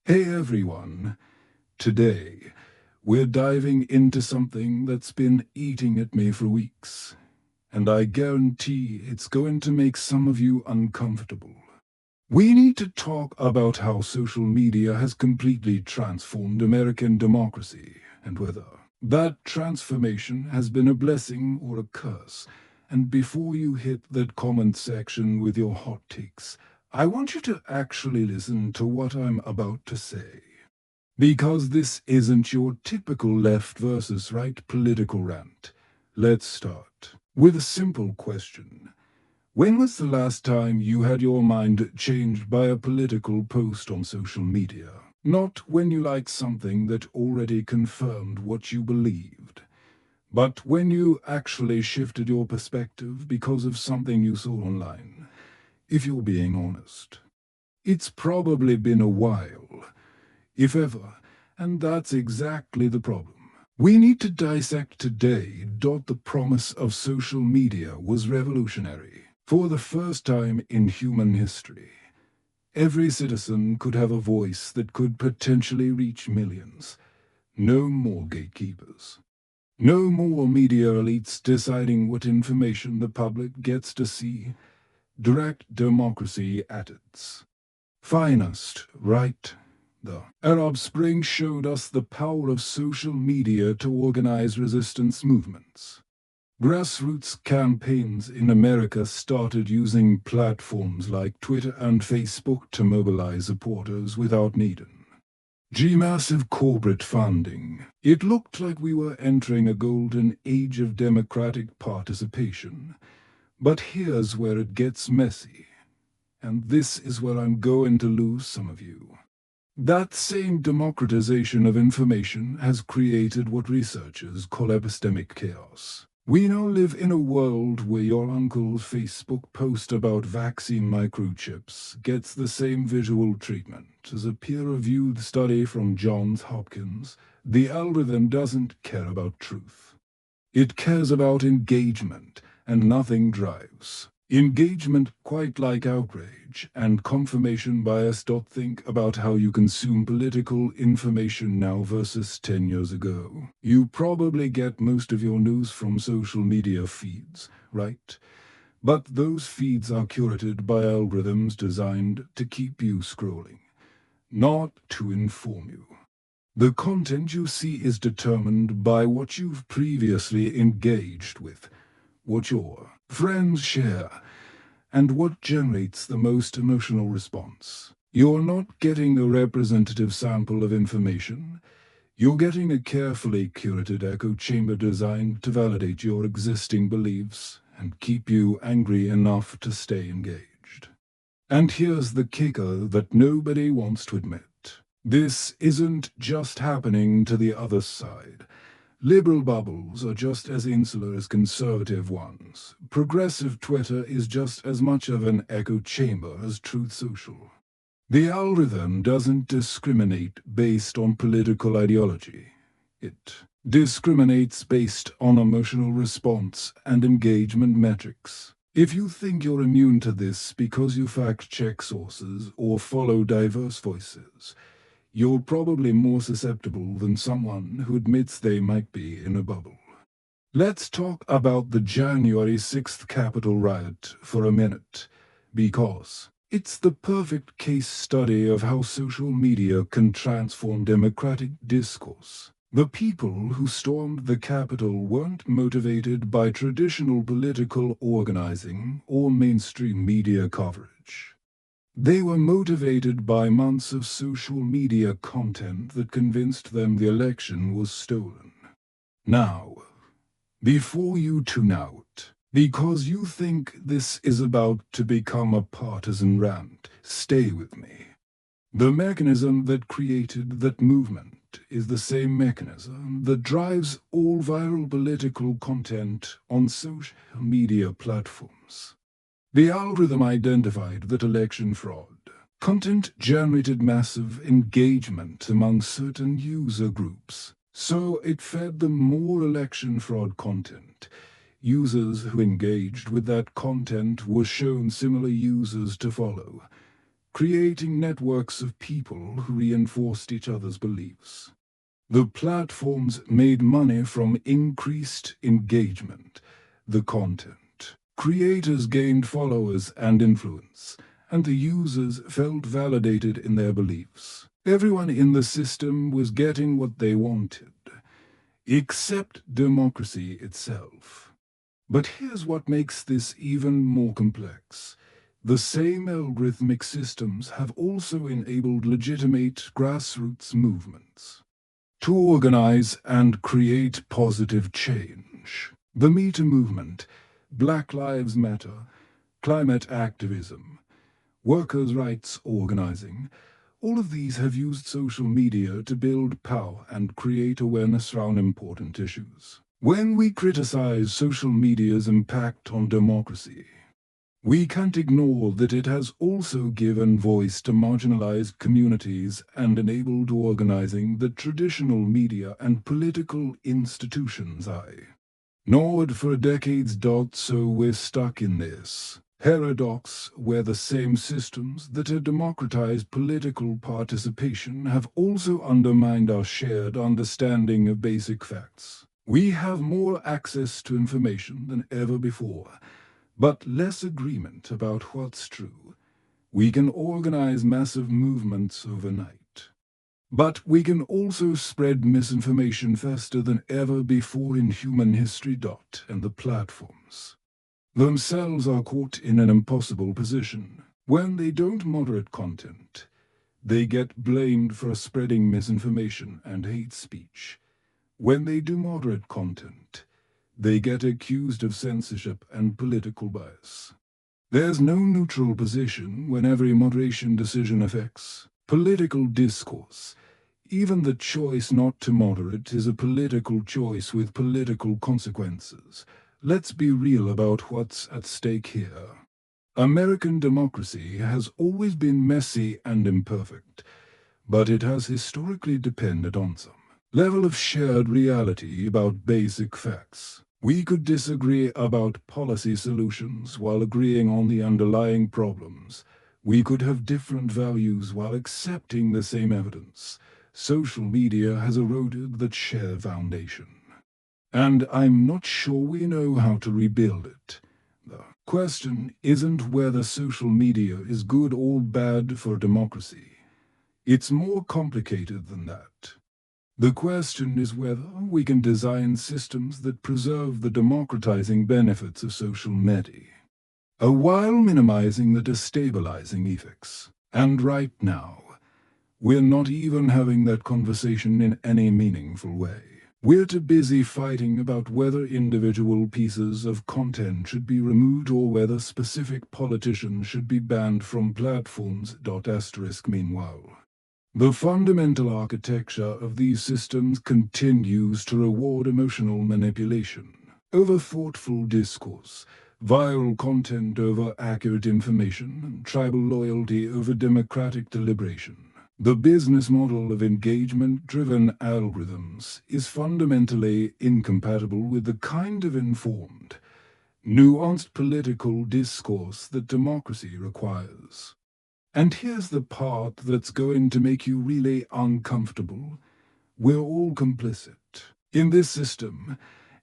Hey everyone! Today, we're diving into something that's been eating at me for weeks, and I guarantee it's going to make some of you uncomfortable. We need to talk about how social media has completely transformed American democracy, and whether that transformation has been a blessing or a curse. And before you hit that comment section with your hot takes, I want you to actually listen to what I'm about to say. Because this isn't your typical left versus right political rant. Let's start with a simple question. When was the last time you had your mind changed by a political post on social media? Not when you liked something that already confirmed what you believed, but when you actually shifted your perspective because of something you saw online. If you're being honest, it's probably been a while, if ever, and that's exactly the problem. We need to dissect today. The promise of social media was revolutionary. For the first time in human history, every citizen could have a voice that could potentially reach millions. No more gatekeepers. No more media elites deciding what information the public gets to see. Direct democracy at its finest, right? The Arab Spring showed us the power of social media to organize resistance movements. Grassroots campaigns in America started using platforms like Twitter and Facebook to mobilize supporters without needing massive corporate funding. It looked like we were entering a golden age of democratic participation. But here's where it gets messy. And this is where I'm going to lose some of you. That same democratization of information has created what researchers call epistemic chaos. We now live in a world where your uncle's Facebook post about vaccine microchips gets the same visual treatment as a peer-reviewed study from Johns Hopkins. The algorithm doesn't care about truth. It cares about engagement, and nothing drives engagement quite like outrage and confirmation bias. Think about how you consume political information now versus 10 years ago. You probably get most of your news from social media feeds, right? But those feeds are curated by algorithms designed to keep you scrolling, not to inform you. The content you see is determined by what you've previously engaged with, what your friends share, and what generates the most emotional response. You're not getting a representative sample of information. You're getting a carefully curated echo chamber designed to validate your existing beliefs and keep you angry enough to stay engaged. And here's the kicker that nobody wants to admit. This isn't just happening to the other side. Liberal bubbles are just as insular as conservative ones. Progressive Twitter is just as much of an echo chamber as Truth Social. The algorithm doesn't discriminate based on political ideology. It discriminates based on emotional response and engagement metrics. If you think you're immune to this because you fact-check sources or follow diverse voices, you're probably more susceptible than someone who admits they might be in a bubble. Let's talk about the January 6th Capitol riot for a minute, because it's the perfect case study of how social media can transform democratic discourse. The people who stormed the Capitol weren't motivated by traditional political organizing or mainstream media coverage. They were motivated by months of social media content that convinced them the election was stolen. Now, before you tune out, because you think this is about to become a partisan rant, stay with me. The mechanism that created that movement is the same mechanism that drives all viral political content on social media platforms. The algorithm identified that election fraud content generated massive engagement among certain user groups, so it fed them more election fraud content. Users who engaged with that content were shown similar users to follow, creating networks of people who reinforced each other's beliefs. The platforms made money from increased engagement, the content. Creators gained followers and influence, and the users felt validated in their beliefs. Everyone in the system was getting what they wanted, except democracy itself. But here's what makes this even more complex. The same algorithmic systems have also enabled legitimate grassroots movements to organize and create positive change. The Me Too movement, Black Lives Matter, climate activism, workers' rights organizing, all of these have used social media to build power and create awareness around important issues. When we criticize social media's impact on democracy, we can't ignore that it has also given voice to marginalized communities and enabled organizing that traditional media and political institutions ignored for decades. So we're stuck in this paradox where the same systems that have democratized political participation have also undermined our shared understanding of basic facts. We have more access to information than ever before, but less agreement about what's true. We can organize massive movements overnight, but we can also spread misinformation faster than ever before in human history. And the platforms themselves are caught in an impossible position. When they don't moderate content, they get blamed for spreading misinformation and hate speech. When they do moderate content, they get accused of censorship and political bias. There's no neutral position when every moderation decision affects political discourse. Even the choice not to moderate is a political choice with political consequences. Let's be real about what's at stake here. American democracy has always been messy and imperfect, but it has historically depended on some level of shared reality about basic facts. We could disagree about policy solutions while agreeing on the underlying problems. We could have different values while accepting the same evidence. Social media has eroded that shared foundation, and I'm not sure we know how to rebuild it. The question isn't whether social media is good or bad for democracy. It's more complicated than that. The question is whether we can design systems that preserve the democratizing benefits of social media, while minimizing the destabilizing effects. And right now, we're not even having that conversation in any meaningful way. We're too busy fighting about whether individual pieces of content should be removed or whether specific politicians should be banned from platforms. Meanwhile, the fundamental architecture of these systems continues to reward emotional manipulation over thoughtful discourse, viral content over accurate information, and tribal loyalty over democratic deliberation. The business model of engagement-driven algorithms is fundamentally incompatible with the kind of informed, nuanced political discourse that democracy requires. And here's the part that's going to make you really uncomfortable. We're all complicit. In this system,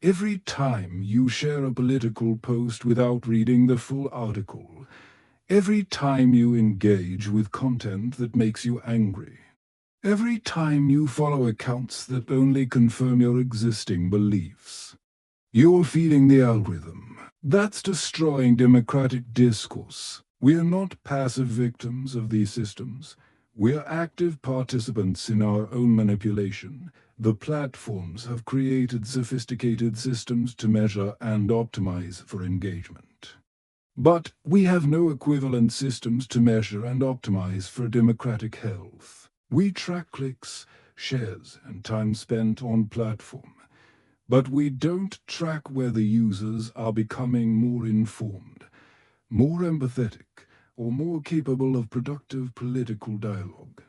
every time you share a political post without reading the full article, every time you engage with content that makes you angry, every time you follow accounts that only confirm your existing beliefs, you're feeding the algorithm. That's destroying democratic discourse. We're not passive victims of these systems. We're active participants in our own manipulation. The platforms have created sophisticated systems to measure and optimize for engagement. But we have no equivalent systems to measure and optimize for democratic health. We track clicks, shares, and time spent on platform, but we don't track whether users are becoming more informed, more empathetic, or more capable of productive political dialogue.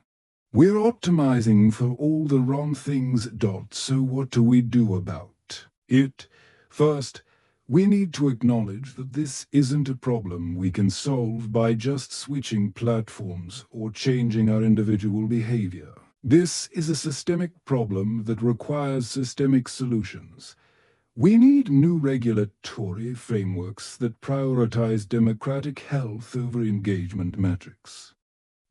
We're optimizing for all the wrong things. So what do we do about it? First, We need to acknowledge that this isn't a problem we can solve by just switching platforms or changing our individual behavior. This is a systemic problem that requires systemic solutions. We need new regulatory frameworks that prioritize democratic health over engagement metrics.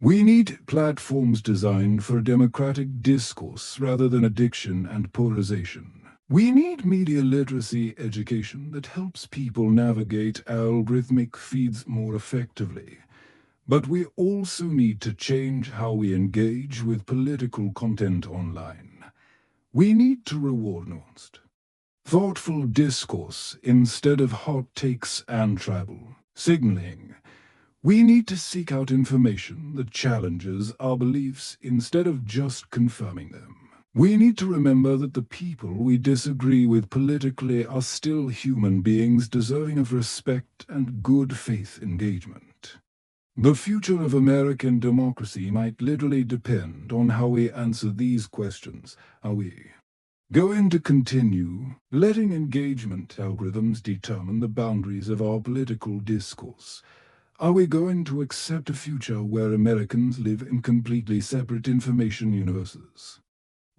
We need platforms designed for democratic discourse rather than addiction and polarization. We need media literacy education that helps people navigate algorithmic feeds more effectively. But we also need to change how we engage with political content online. We need to reward nuanced, thoughtful discourse instead of hot takes and tribal signaling. We need to seek out information that challenges our beliefs instead of just confirming them. We need to remember that the people we disagree with politically are still human beings deserving of respect and good faith engagement. The future of American democracy might literally depend on how we answer these questions. Are we going to continue letting engagement algorithms determine the boundaries of our political discourse? Are we going to accept a future where Americans live in completely separate information universes?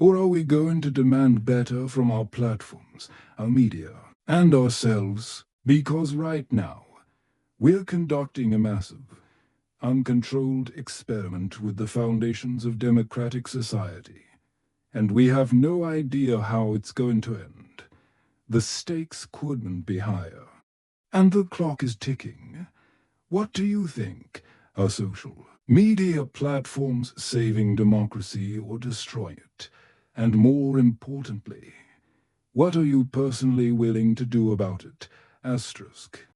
Or are we going to demand better from our platforms, our media, and ourselves? Because right now, we're conducting a massive, uncontrolled experiment with the foundations of democratic society, and we have no idea how it's going to end. The stakes couldn't be higher, and the clock is ticking. What do you think? Are social media platforms saving democracy or destroying it? And more importantly, what are you personally willing to do about it? Asterisk.